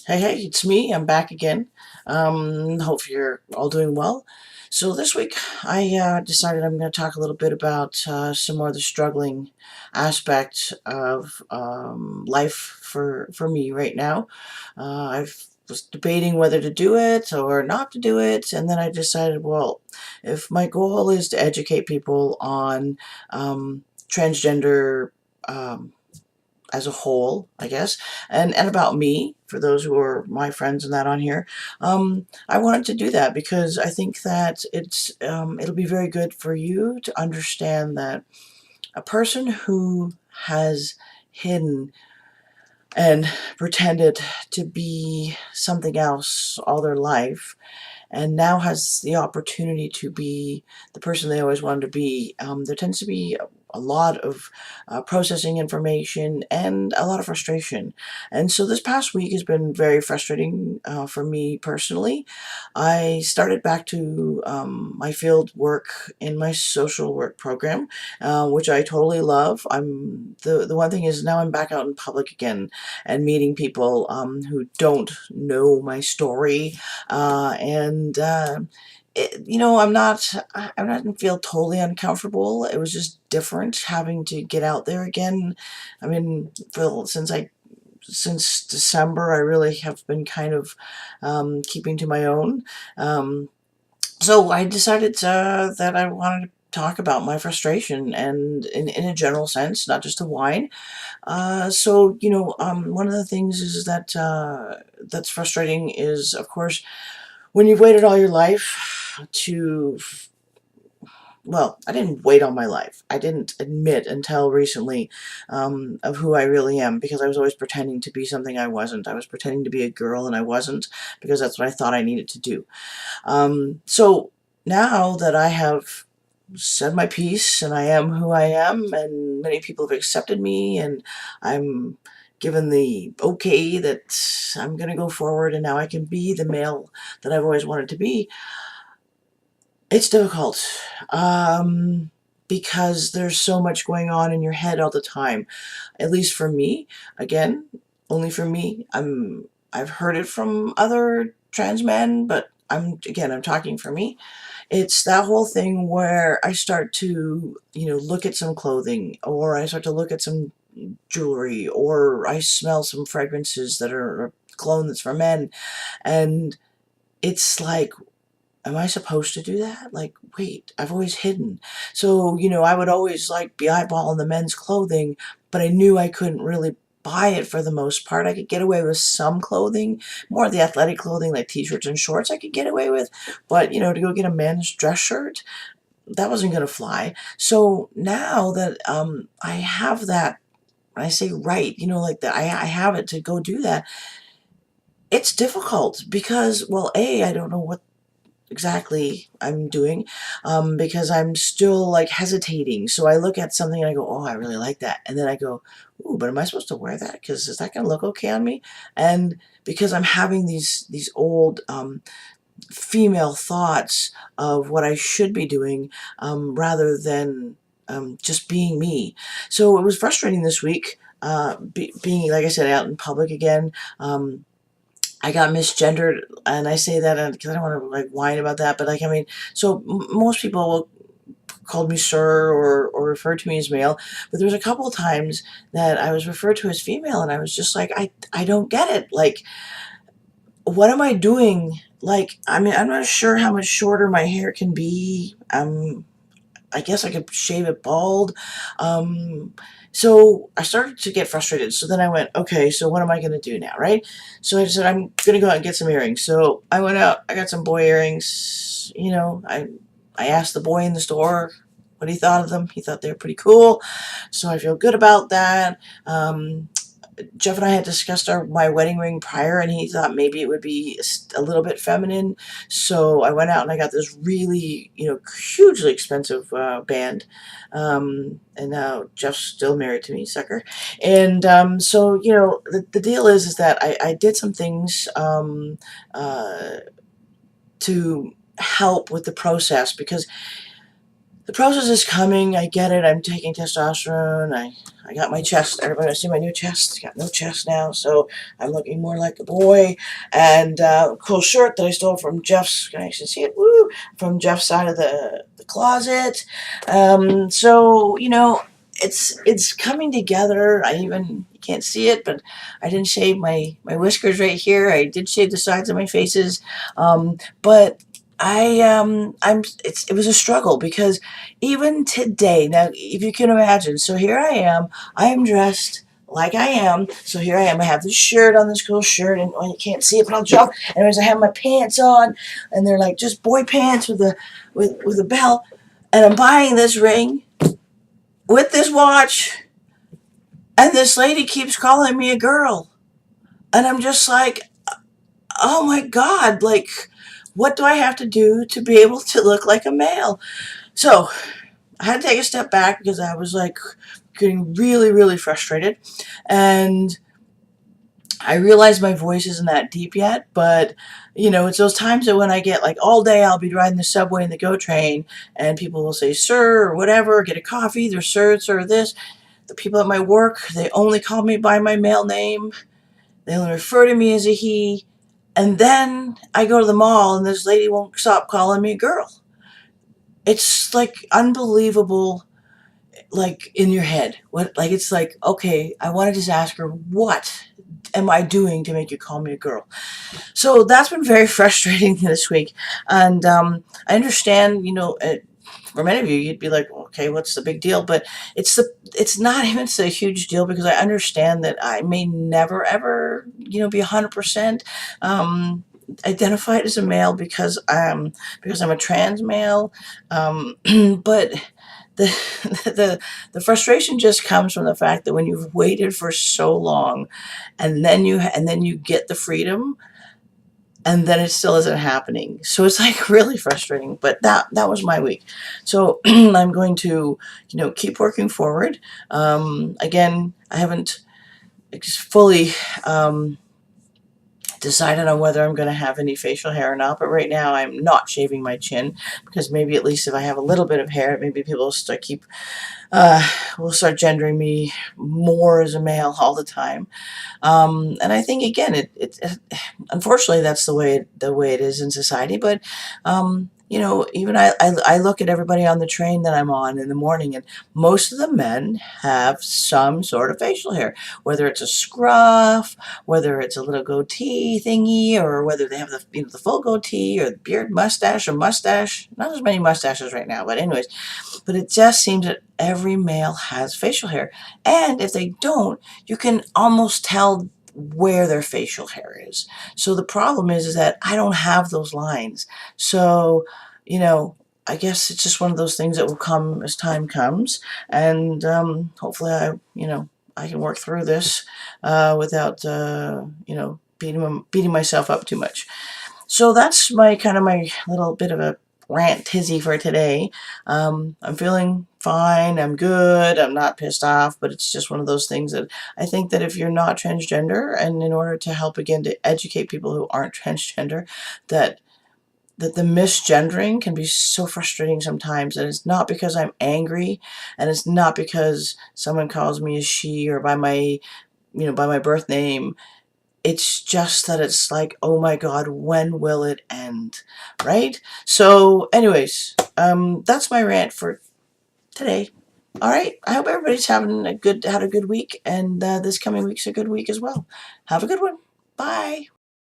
Hey, it's me. I'm back again. Hope you're all doing well. So this week, I decided I'm going to talk a little bit about some more of the struggling aspects of life for me right now. I was debating whether to do it or not to do it, and then I decided, well, if my goal is to educate people on transgender. Um, as a whole, I guess, and about me, for those who are my friends and that on here. I wanted to do that because I think that it'll be very good for you to understand that a person who has hidden and pretended to be something else all their life and now has the opportunity to be the person they always wanted to be. There tends to be a lot of processing information and a lot of frustration. And so this past week has been very frustrating for me personally. I started back to my field work in my social work program, which I totally love. The one thing is now I'm back out in public again and meeting people who don't know my story I'm not feel totally uncomfortable. It was just different having to get out there again. I mean, since December, I really have been kind of keeping to my own. Um, so I decided that I wanted to talk about my frustration and in a general sense, not just to whine. One of the things is that that's frustrating is, of course, when you've waited all your life to, well, I didn't wait all my life. I didn't admit until recently of who I really am because I was always pretending to be something I wasn't. I was pretending to be a girl and I wasn't because that's what I thought I needed to do. So now that I have said my piece and I am who I am and many people have accepted me and I'm given the okay that I'm going to go forward and now I can be the male that I've always wanted to be, it's difficult because there's so much going on in your head all the time. At least for me, again, only for me. I've heard it from other trans men, but I'm talking for me. It's that whole thing where I start to, look at some clothing or I start to look at some jewelry or I smell some fragrances that are cologne that's for men, and it's like, am I supposed to do that? Like, wait, I've always hidden. So, I would always like be eyeballing the men's clothing, but I knew I couldn't really buy it for the most part. I could get away with some clothing, more of the athletic clothing like t-shirts and shorts I could get away with, but to go get a men's dress shirt, that wasn't going to fly. So now that I have that, when I say right, like that, I have it to go do that. It's difficult because, well, I don't know what exactly I'm doing, because I'm still like hesitating. So I look at something and I go, oh, I really like that. And then I go, ooh, but am I supposed to wear that? Because is that going to look okay on me? And because I'm having these old female thoughts of what I should be doing, rather than just being me. So it was frustrating this week, being, like I said, out in public again. I got misgendered, and I say that because I don't want to like whine about that, but like, I mean, so most people will called me sir or referred to me as male, but there was a couple of times that I was referred to as female, and I was just like, I don't get it. Like, what am I doing? Like, I mean, I'm not sure how much shorter my hair can be. I guess I could shave it bald. Um, so I started to get frustrated. So then I went, okay, so what am I going to do now, right? So I said, I'm going to go out and get some earrings. So I went out, I got some boy earrings. I asked the boy in the store what he thought of them. He thought they were pretty cool. So I feel good about that. Jeff and I had discussed my wedding ring prior, and he thought maybe it would be a little bit feminine. So I went out and I got this really, hugely expensive band. And now Jeff's still married to me, sucker. And so, the deal is that I did some things uh, to help with the process because the process is coming. I get it. I'm taking testosterone. I got my chest. Everybody see my new chest. Got no chest now, so I'm looking more like a boy. And cool shirt that I stole from Jeff's. Can I actually see it? Woo! From Jeff's side of the closet. So it's coming together. You can't see it, but I didn't shave my whiskers right here. I did shave the sides of my faces, but it was a struggle because even today, now if you can imagine, so here I am dressed like I am. So here I am. I have this shirt on, this cool shirt, and you can't see it, but I'll jump. Anyways, I have my pants on, and they're like just boy pants with a belt, and I'm buying this ring with this watch, and this lady keeps calling me a girl, and I'm just like, oh my god, like, what do I have to do to be able to look like a male? So I had to take a step back because I was like getting really, really frustrated. And I realize my voice isn't that deep yet, but it's those times that when I get like all day, I'll be riding the subway and the GO train, and people will say, sir, or whatever, get a coffee, they're sir, this. The people at my work, they only call me by my male name. They only refer to me as a he. And then I go to the mall and this lady won't stop calling me a girl. It's like unbelievable, like in your head. It's like, okay, I want to just ask her, what am I doing to make you call me a girl? So that's been very frustrating this week. And I understand, for many of you, you'd be like, okay, what's the big deal? But it's not even a huge deal because I understand that I may never ever, be 100% identified as a male because I'm a trans male. But the, the frustration just comes from the fact that when you've waited for so long, and then you get the freedom, and then it still isn't happening. So it's like really frustrating. But that was my week. So I'm going to keep working forward. Again, I haven't fully decided on whether I'm going to have any facial hair or not, but right now I'm not shaving my chin because maybe at least if I have a little bit of hair, maybe people will start gendering me more as a male all the time. And I think again, it unfortunately that's the way it is in society. But even I look at everybody on the train that I'm on in the morning, and most of the men have some sort of facial hair, whether it's a scruff, whether it's a little goatee thingy, or whether they have the full goatee or the beard mustache or mustache. Not as many mustaches right now, but anyways. But it just seems that every male has facial hair, and if they don't, you can almost tell where their facial hair is. So the problem is that I don't have those lines. So, I guess it's just one of those things that will come as time comes, and hopefully I can work through this without beating myself up too much. So that's my little bit of a rant tizzy for today. I'm feeling fine. I'm good. I'm not pissed off, but it's just one of those things that I think that if you're not transgender, and in order to help again to educate people who aren't transgender, that the misgendering can be so frustrating sometimes, and it's not because I'm angry, and it's not because someone calls me a she or by my birth name. It's just that it's like, oh my god, when will it end? Right? So anyways, that's my rant for today. All right. I hope everybody's had a good week, and this coming week's a good week as well. Have a good one. Bye.